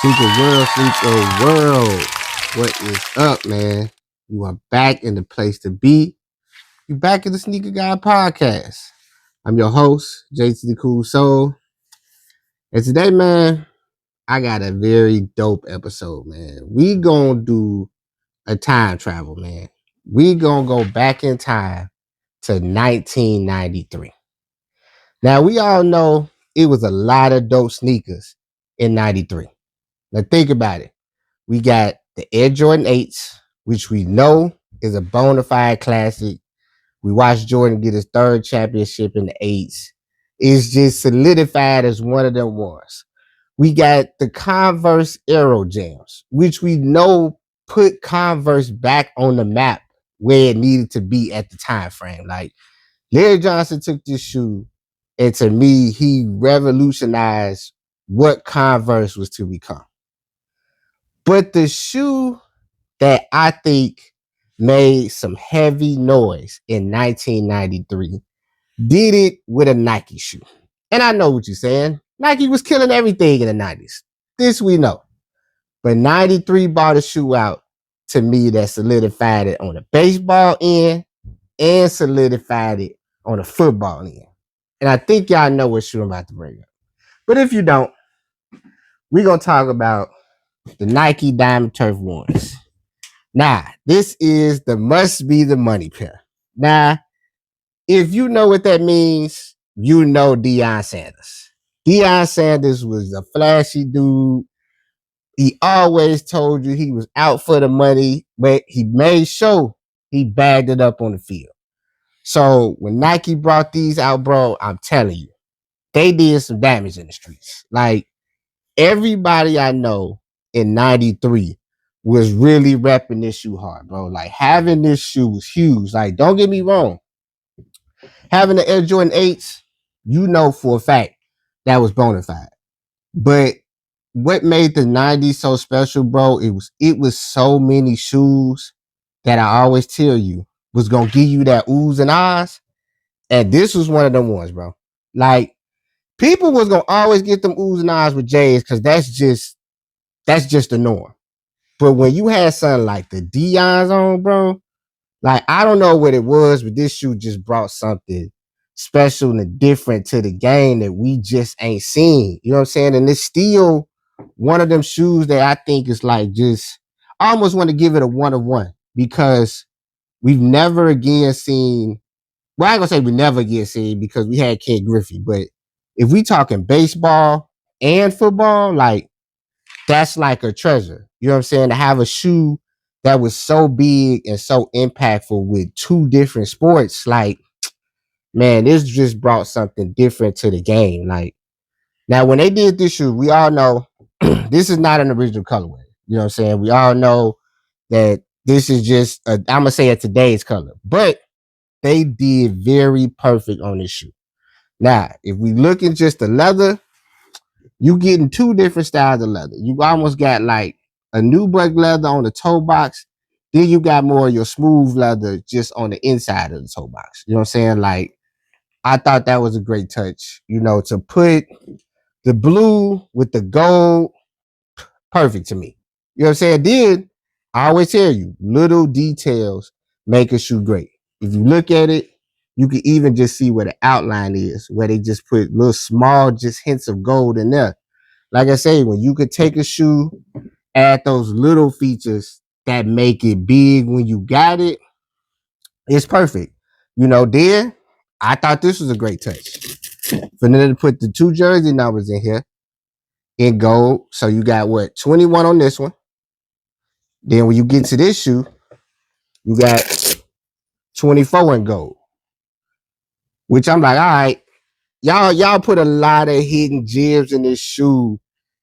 Sneaker world. What is up, man? You are back in the place to be. You back in the Sneaker Guy podcast. I'm your host, JT the Cool Soul. And today, man, I got a very dope episode, man. We gonna do a time travel, man. We gonna go back in time to 1993. Now, we all know it was a lot of dope sneakers in 93. Now, think about it. We got the Air Jordan 8s, which we know is a bona fide classic. We watched Jordan get his third championship in the 8s. It's just solidified as one of them ones. We got the Converse Aero Jams, which we know put Converse back on the map where it needed to be at the time frame. Like Larry Johnson took this shoe, and to me, he revolutionized what Converse was to become. But the shoe that I think made some heavy noise in 1993 did it with a Nike shoe. And I know what you're saying. Nike was killing everything in the 90s. This we know. But 93 brought a shoe out to me that solidified it on the baseball end and solidified it on the football end. And I think y'all know what shoe I'm about to bring up. But if you don't, we're going to talk about the Nike Diamond Turf ones. Now, this is the must be the money pair. Now, if you know what that means, you know Deion Sanders. Deion Sanders was a flashy dude. He always told you he was out for the money, but he made sure he bagged it up on the field. So when Nike brought these out, bro, I'm telling you, they did some damage in the streets. Like everybody I know in 93 was really repping this shoe hard, bro. Like having this shoe was huge. Like, don't get me wrong. Having the Air Jordan 8s, you know for a fact that was bona fide. But what made the 90s so special, bro, it was so many shoes that I always tell you was gonna give you that oohs and ahs. And this was one of them ones, bro. Like people was gonna always get them oohs and ahs with J's because that's just the norm. But when you had something like the Deion's on, bro, like I don't know what it was, but this shoe just brought something special and different to the game that we just ain't seen. You know what I'm saying? And it's still one of them shoes that I think is like just I almost want to give it a 1 of 1 because we've never again seen. Well, I ain't gonna say we never again seen because we had Ken Griffey, but if we talking baseball and football, like that's like a treasure. You know what I'm saying? To have a shoe that was so big and so impactful with two different sports, like, man, this just brought something different to the game. Like, now when they did this shoe, we all know this is not an original colorway. You know what I'm saying? We all know that this is just, I'm going to say a today's color, but they did very perfect on this shoe. Now, if we look at just the leather, you getting two different styles of leather. You almost got like a nubuck leather on the toe box. Then you got more of your smooth leather just on the inside of the toe box. You know what I'm saying? Like, I thought that was a great touch. You know, to put the blue with the gold, perfect to me. You know what I'm saying? Then I always tell you, little details make a shoe great. If you look at it, you can even just see where the outline is, where they just put little small, just hints of gold in there. Like I say, when you could take a shoe, add those little features that make it big when you got it, it's perfect. You know, then I thought this was a great touch. For them to put the two jersey numbers in here in gold. So you got what, 21 on this one. Then when you get to this shoe, you got 24 in gold. Which I'm like, all right, y'all put a lot of hidden gems in this shoe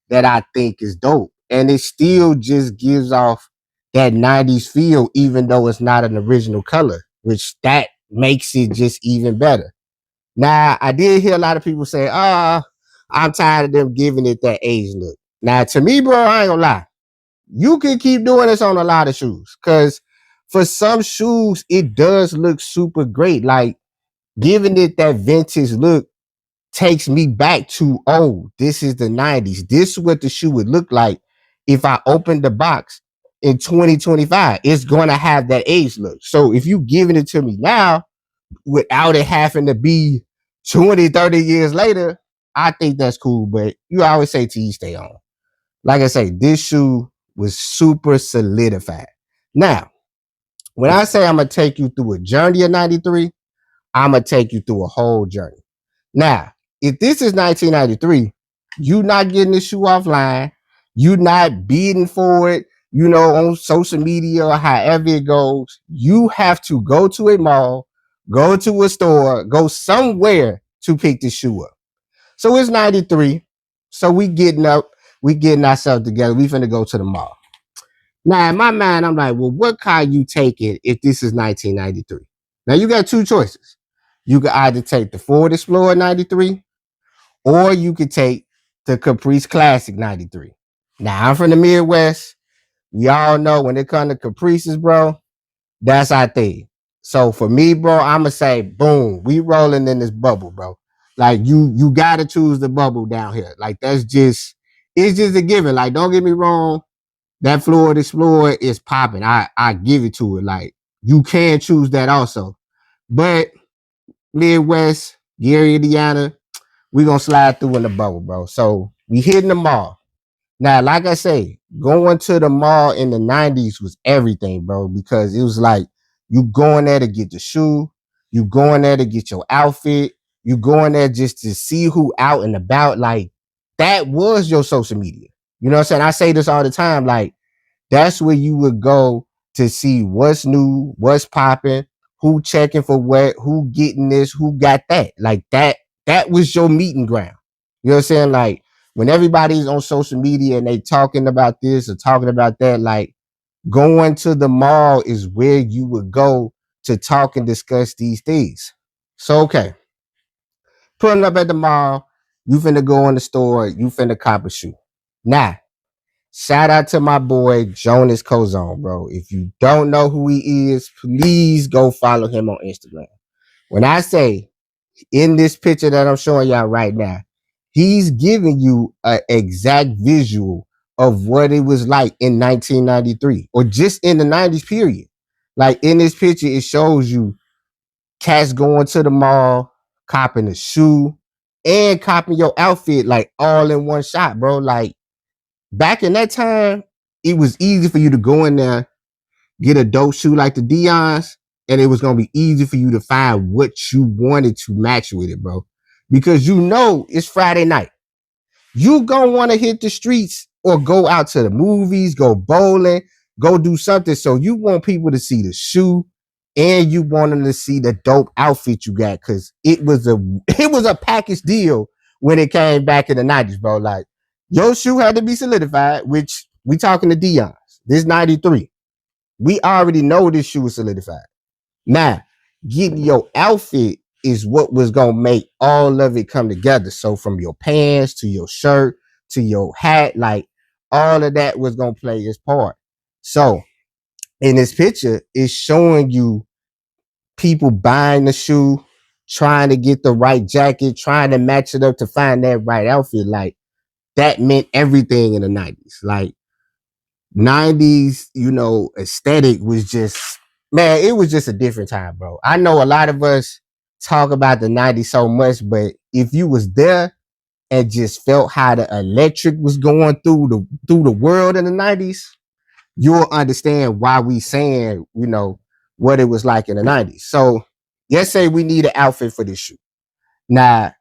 that I think is dope. And it still just gives off that 90s feel, even though it's not an original color, which that makes it just even better. Now, I did hear a lot of people say, I'm tired of them giving it that age look. Now, to me, bro, I ain't gonna lie. You can keep doing this on a lot of shoes. Because for some shoes, it does look super great. Like, giving it that vintage look takes me back to, oh, this is the 90s. This is what the shoe would look like if I open the box in 2025, it's going to have that age look. So if you giving it to me now without it having to be 20, 30 years later, I think that's cool. But you always say to you stay on. Like I say, this shoe was super solidified. Now, when I say I'm going to take you through a journey of 93, I'm going to take you through a whole journey. Now, if this is 1993, you not getting this shoe offline, you not bidding for it, on social media or however it goes. You have to go to a mall, go to a store, go somewhere to pick the shoe up. So it's 93. So we getting up, we getting ourselves together. We finna go to the mall. Now, in my mind, I'm like, well, what car you taking if this is 1993? Now, you got two choices. You could either take the Ford Explorer 93 or you could take the Caprice Classic 93. Now, I'm from the Midwest. We all know when it comes to Caprices, bro, that's our thing. So for me, bro, I'ma say, boom, we rolling in this bubble, bro. Like you gotta choose the bubble down here. Like it's just a given. Like, don't get me wrong, that Ford Explorer is popping. I give it to it. Like you can choose that also. But Midwest, Gary, Indiana, we gonna slide through in the bubble, bro. So we hitting the mall. Now, like I say, going to the mall in the 90s was everything, bro, because it was like you going there to get the shoe, you going there to get your outfit, you going there just to see who out and about. Like that was your social media. You know what I'm saying? I say this all the time. Like that's where you would go to see what's new, what's popping, who checking for what, who getting this, who got that. Like that was your meeting ground. You know what I'm saying? Like when everybody's on social media and they talking about this or talking about that, like going to the mall is where you would go to talk and discuss these things. So okay, pulling up at the mall, you finna go in the store, you finna cop a shoe. Now, shout out to my boy Jonas Cozone, bro. If you don't know who he is, please go follow him on Instagram. When I say in this picture that I'm showing y'all right now, he's giving you an exact visual of what it was like in 1993 or just in the 90s period. Like in this picture, it shows you cats going to the mall, copping a shoe, and copping your outfit like all in one shot, bro. Like back in that time, it was easy for you to go in there, get a dope shoe like the Dion's, and it was gonna be easy for you to find what you wanted to match with it, bro. Because it's Friday night. You gonna want to hit the streets or go out to the movies, go bowling, go do something. So you want people to see the shoe and you want them to see the dope outfit you got because it was a package deal when it came back in the 90s, bro. Like your shoe had to be solidified, which we talking to Dion's. This 93. We already know this shoe is solidified. Now, getting your outfit is what was gonna make all of it come together. So from your pants to your shirt to your hat, like all of that was gonna play its part. So in this picture, it's showing you people buying the shoe, trying to get the right jacket, trying to match it up to find that right outfit. Like that meant everything in the 90s. Like 90s, aesthetic was just, man, it was just a different time, bro. I know a lot of us talk about the 90s so much, but if you was there and just felt how the electric was going through the world in the 90s, you'll understand why we saying, what it was like in the 90s. So let's say we need an outfit for this shoe. Now,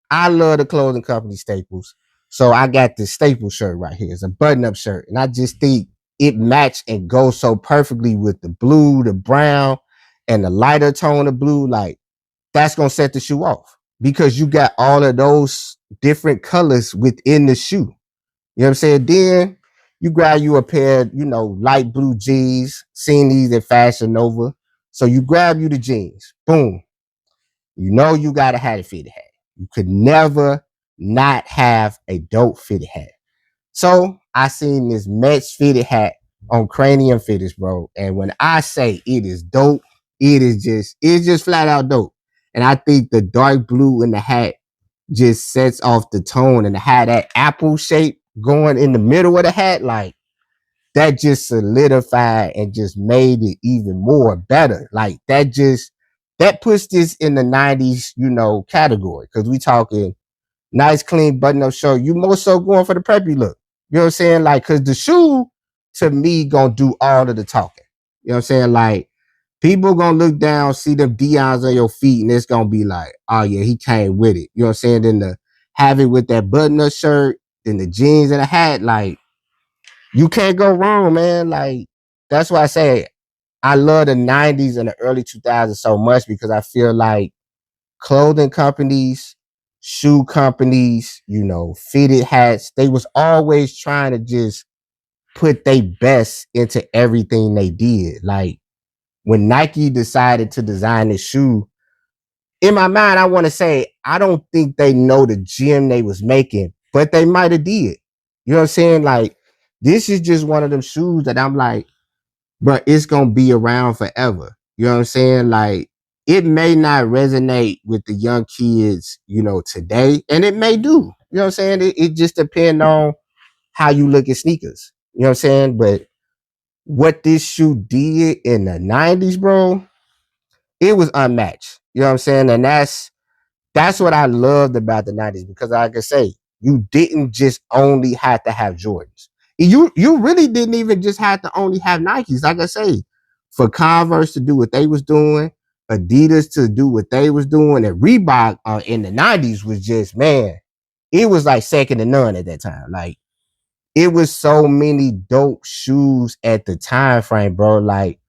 I love the clothing company Staples. So I got this Staples shirt right here. It's a button-up shirt. And I just think it matched and goes so perfectly with the blue, the brown, and the lighter tone of blue. Like, that's going to set the shoe off because you got all of those different colors within the shoe. You know what I'm saying? Then you grab you a pair, light blue jeans. Seen these at Fashion Nova. So you grab you the jeans. Boom. You got to have a fitted hat. You could never not have a dope fitted hat. So I seen this match fitted hat on Cranium Fitters, bro. And when I say it is dope, it's just flat out dope. And I think the dark blue in the hat just sets off the tone and the hat that apple shape. going in the middle of the hat, like that just solidified and just made it even more better. Like that puts this in the 90s, category. Cause we talking nice, clean button up shirt. You more so going for the preppy look. You know what I'm saying? Like, cause the shoe to me gonna do all of the talking. You know what I'm saying? Like, people gonna look down, see them Dion's on your feet, and it's gonna be like, oh yeah, he came with it. You know what I'm saying? Then the have it with that button up shirt, then the jeans and a hat, like you can't go wrong, man. Like, that's why I say I love the 90s and the early 2000s so much because I feel like clothing companies, shoe companies, fitted hats, they was always trying to just put their best into everything they did. Like when Nike decided to design this shoe, in my mind, I want to say I don't think they know the gem they was making, but they might have did. You know what I'm saying? Like this is just one of them shoes that I'm like, but it's gonna be around forever. You know what I'm saying? Like it may not resonate with the young kids, today, and it may do. You know what I'm saying? It just depends on how you look at sneakers. You know what I'm saying? But what this shoe did in the 90s, bro, it was unmatched. You know what I'm saying? And that's what I loved about the 90s because like I say, you didn't just only have to have Jordans. You really didn't even just have to only have Nikes. Like I say, for Converse to do what they was doing, Adidas to do what they was doing, and Reebok in the 90s was just, man, it was like second to none at that time. Like it was so many dope shoes at the time frame, bro. Like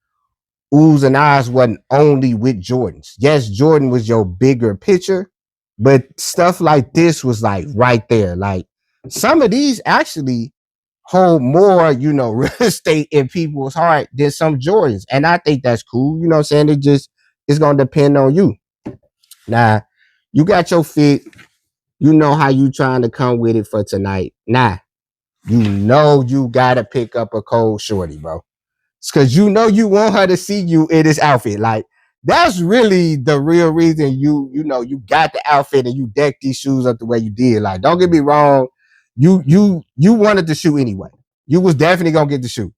oohs and ahs wasn't only with Jordans. Yes, Jordan was your bigger picture, but stuff like this was like right there. Like some of these actually hold more, real estate in people's heart than some Jordans. And I think that's cool. You know what I'm saying? It's gonna depend on you. Now, you got your fit, you know how you trying to come with it for tonight. Nah, you gotta pick up a cold shorty, bro. Because you want her to see you in this outfit. Like that's really the real reason you got the outfit and you decked these shoes up the way you did. Like, don't get me wrong, you wanted the shoe anyway. You was definitely gonna get the shoe,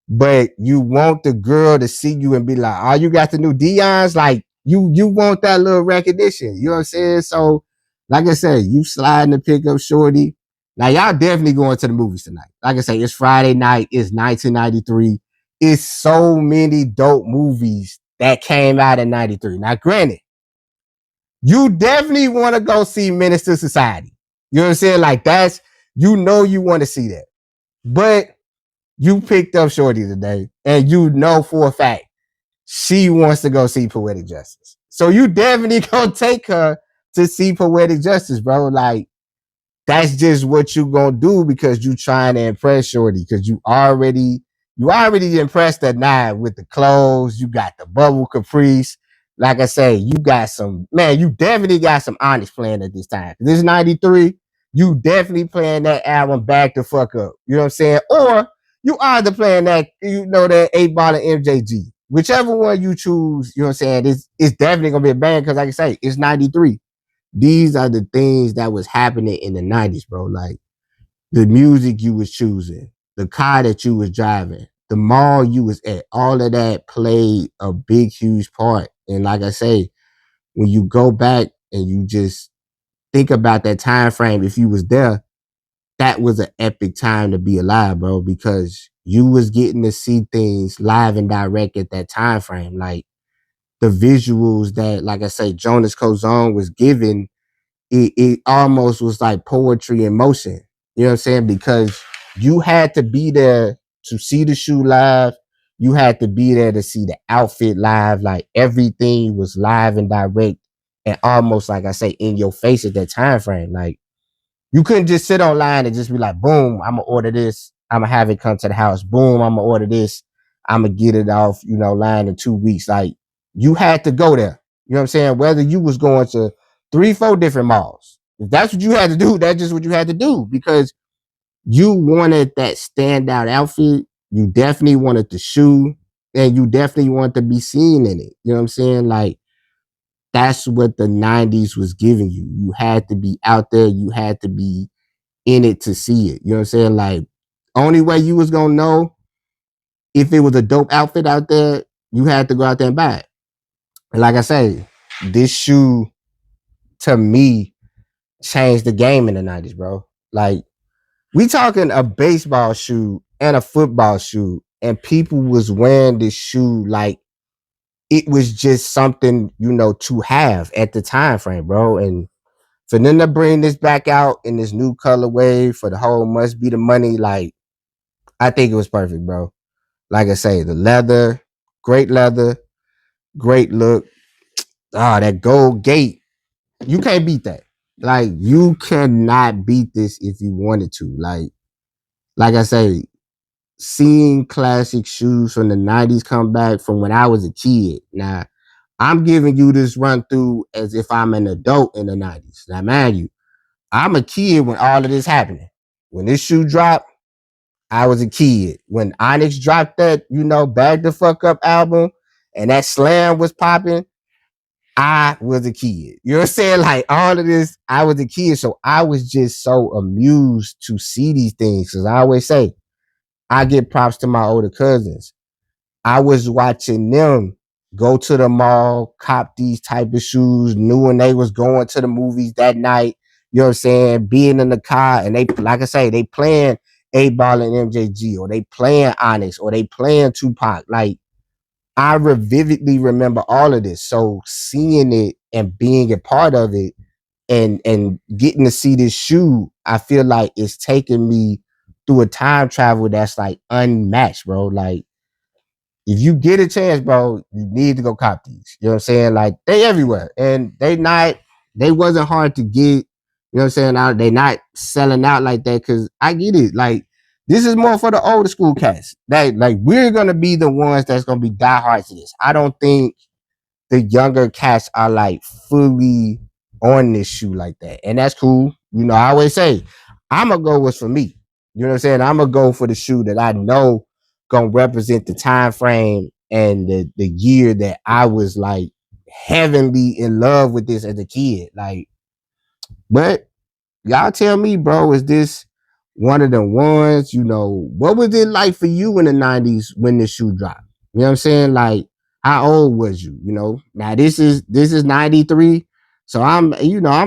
but you want the girl to see you and be like, "Oh, you got the new Dion's." Like you want that little recognition. You know what I'm saying? So, like I said, you sliding to pick up shorty. Now y'all definitely going to the movies tonight. Like I say, it's Friday night. It's 1993. It's so many dope movies that came out in 93. Now, granted, you definitely want to go see Menace to Society. You know what I'm saying? Like you want to see that. But you picked up Shorty today, and you know for a fact she wants to go see Poetic Justice. So you definitely gonna take her to see Poetic Justice, bro. Like that's just what you gonna do because you trying to impress Shorty because you already impressed that night with the clothes. You got the bubble caprice. Like I say, you got some man. You definitely got some Onyx playing at this time. This is 93. You definitely playing that album back the fuck up. You know what I'm saying? Or you either playing that 8 Ball and MJG. Whichever one you choose, you know what I'm saying? It's definitely gonna be a bang because like I say, it's 93. These are the things that was happening in the 90s, bro. Like the music you was choosing, the car that you was driving, the mall you was at, all of that played a big, huge part. And like I say, when you go back and you just think about that time frame, if you was there, that was an epic time to be alive, bro, because you was getting to see things live and direct at that time frame. Like the visuals that, like I say, Jonas Kozon was giving it almost was like poetry in motion. You know what I'm saying? Because you had to be there to see the shoe live. You had to be there to see the outfit live. Like everything was live and direct and almost like I say in your face at that time frame. Like you couldn't just sit online and just be like, boom, I'm gonna order this. I'm gonna have it come to the house. Boom, I'm gonna order this. I'm gonna get it off, line in 2 weeks. Like you had to go there. You know what I'm saying? Whether you was going to 3, 4 different malls. If that's what you had to do, that's just what you had to do because you wanted that standout outfit. You definitely wanted the shoe and you definitely wanted to be seen in it. You know what I'm saying? Like that's what the 90s was giving you. You had to be out there. You had to be in it to see it. You know what I'm saying? Like, only way you was gonna know if it was a dope outfit out there, you had to go out there and buy it. And like I say, this shoe to me changed the game in the 90s, bro. Like, we talking a baseball shoe and a football shoe, and people was wearing this shoe like it was just something, to have at the time frame, bro. And for them to bring this back out in this new colorway for the whole must be the money, like, I think it was perfect, bro. Like I say, the leather, great look. That gold gate, you can't beat that. Like, you cannot beat this if you wanted to. Like I say, seeing classic shoes from the 90s come back from when I was a kid. Now, I'm giving you this run through as if I'm an adult in the 90s. Now, mind you, I'm a kid when all of this happening. When this shoe dropped, I was a kid. When Onyx dropped that, Bag the Fuck Up album and that slam was popping, I was a kid. You know what I'm saying? Like, all of this, I was a kid. So I was just so amused to see these things. Because I always say, I give props to my older cousins. I was watching them go to the mall, cop these type of shoes, knew when they was going to the movies that night. You know what I'm saying? Being in the car, and they, like I say, they playing 8Ball and MJG, or they playing Onyx, or they playing Tupac. Like, I vividly remember all of this. So seeing it and being a part of it, and getting to see this shoe, I feel like it's taking me through a time travel that's like unmatched, bro. Like, if you get a chance, bro, you need to go cop these. You know what I'm saying? Like, they everywhere. And they wasn't hard to get. You know what I'm saying? They not selling out like that, because I get it. Like, this is more for the older school cats. That, like, we're gonna be the ones that's gonna be diehards to this. I don't think the younger cats are like fully on this shoe like that. And that's cool. I always say, I'm gonna go what's for me. You know what I'm saying? I'm gonna go for the shoe that I know gonna represent the time frame and the year that I was like heavenly in love with this as a kid. Like, but y'all tell me, bro, is this one of the ones? What was it like for you in the 90s when this shoe dropped? You know what I'm saying? Like, how old was you? Now this is 93. So I'm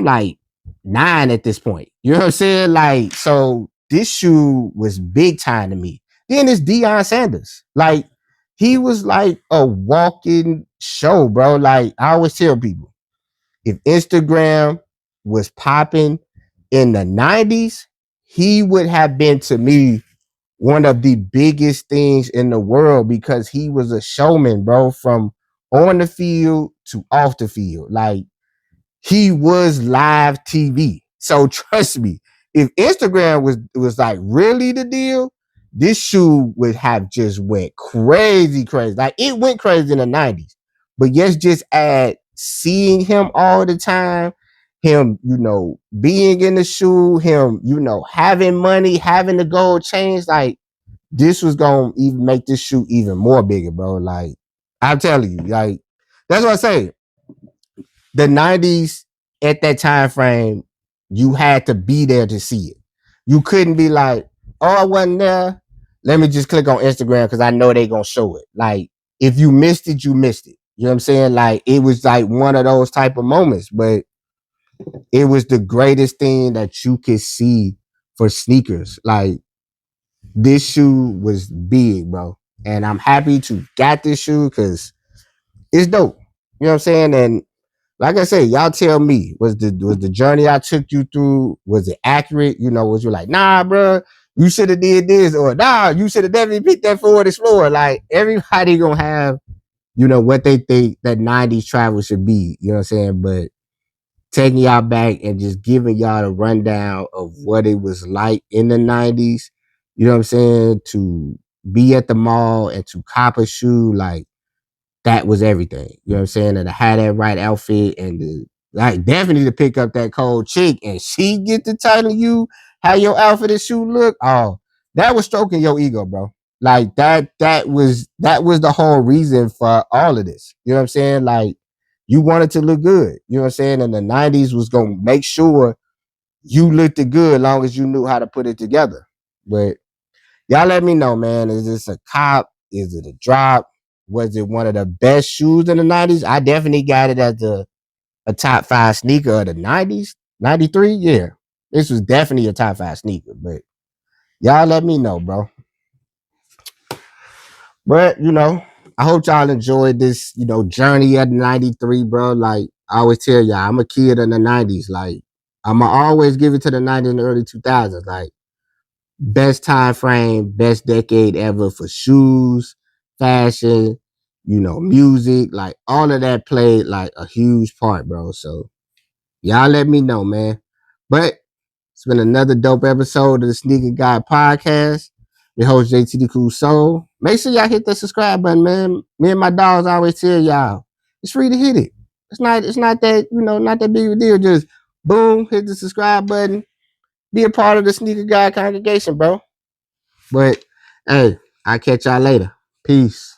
like 9 at this point. You know what I'm saying? Like, so this shoe was big time to me. Then it's Deion Sanders. Like, he was like a walking show, bro. Like, I always tell people, if Instagram was popping in the 90s, he would have been, to me, one of the biggest things in the world, because he was a showman, bro, from on the field to off the field. Like, he was live TV. So trust me, if Instagram was like really the deal, this shoe would have just went crazy, crazy. Like, it went crazy in the 90s. But yes, just add seeing him all the time, him, being in the shoe, him, having money, having the gold chains, like, this was gonna even make this shoe even more bigger, bro. Like, I'm telling you, like, that's what I say. The 90s, at that time frame, you had to be there to see it. You couldn't be like, oh, I wasn't there. Let me just click on Instagram because I know they gonna show it. Like, if you missed it, you missed it. You know what I'm saying? Like, it was like one of those type of moments, but it was the greatest thing that you could see for sneakers. Like, this shoe was big, bro. And I'm happy to got this shoe because it's dope. You know what I'm saying? And like I say, y'all tell me, was the journey I took you through, was it accurate? Was you like, nah, bro, you should have did this, or nah, you should have definitely picked that Ford Explorer. Like, everybody gonna have, what they think that 90s travel should be. You know what I'm saying? But taking y'all back and just giving y'all a rundown of what it was like in the 90s, you know what I'm saying? To be at the mall and to cop a shoe, like, that was everything. You know what I'm saying? And to have that right outfit, and like, definitely to pick up that cold chick and she get to tell you how your outfit and shoe look. Oh, that was stroking your ego, bro. Like, that was the whole reason for all of this. You know what I'm saying? Like, you wanted to look good. You know what I'm saying? And the 90s was gonna make sure you looked it good long as you knew how to put it together. But y'all let me know, man. Is this a cop? Is it a drop? Was it one of the best shoes in the 90s? I definitely got it as a top 5 sneaker of the 90s. 93, yeah. This was definitely a top 5 sneaker. But y'all let me know, bro. But, I hope y'all enjoyed this, journey at 93, bro. Like, I always tell y'all, I'm a kid in the 90s. Like, I'ma always give it to the 90s and the early 2000s. Like, best time frame, best decade ever for shoes, fashion, music, like all of that played like a huge part, bro. So y'all let me know, man. But it's been another dope episode of the Sneaker Guy Podcast. Your host JT the Cool Soul. Make sure y'all hit the subscribe button, man. Me and my dogs always tell y'all, it's free to hit it. It's not that, not that big of a deal. Just boom, hit the subscribe button. Be a part of the Sneaker Guy congregation, bro. But hey, I'll catch y'all later. Peace.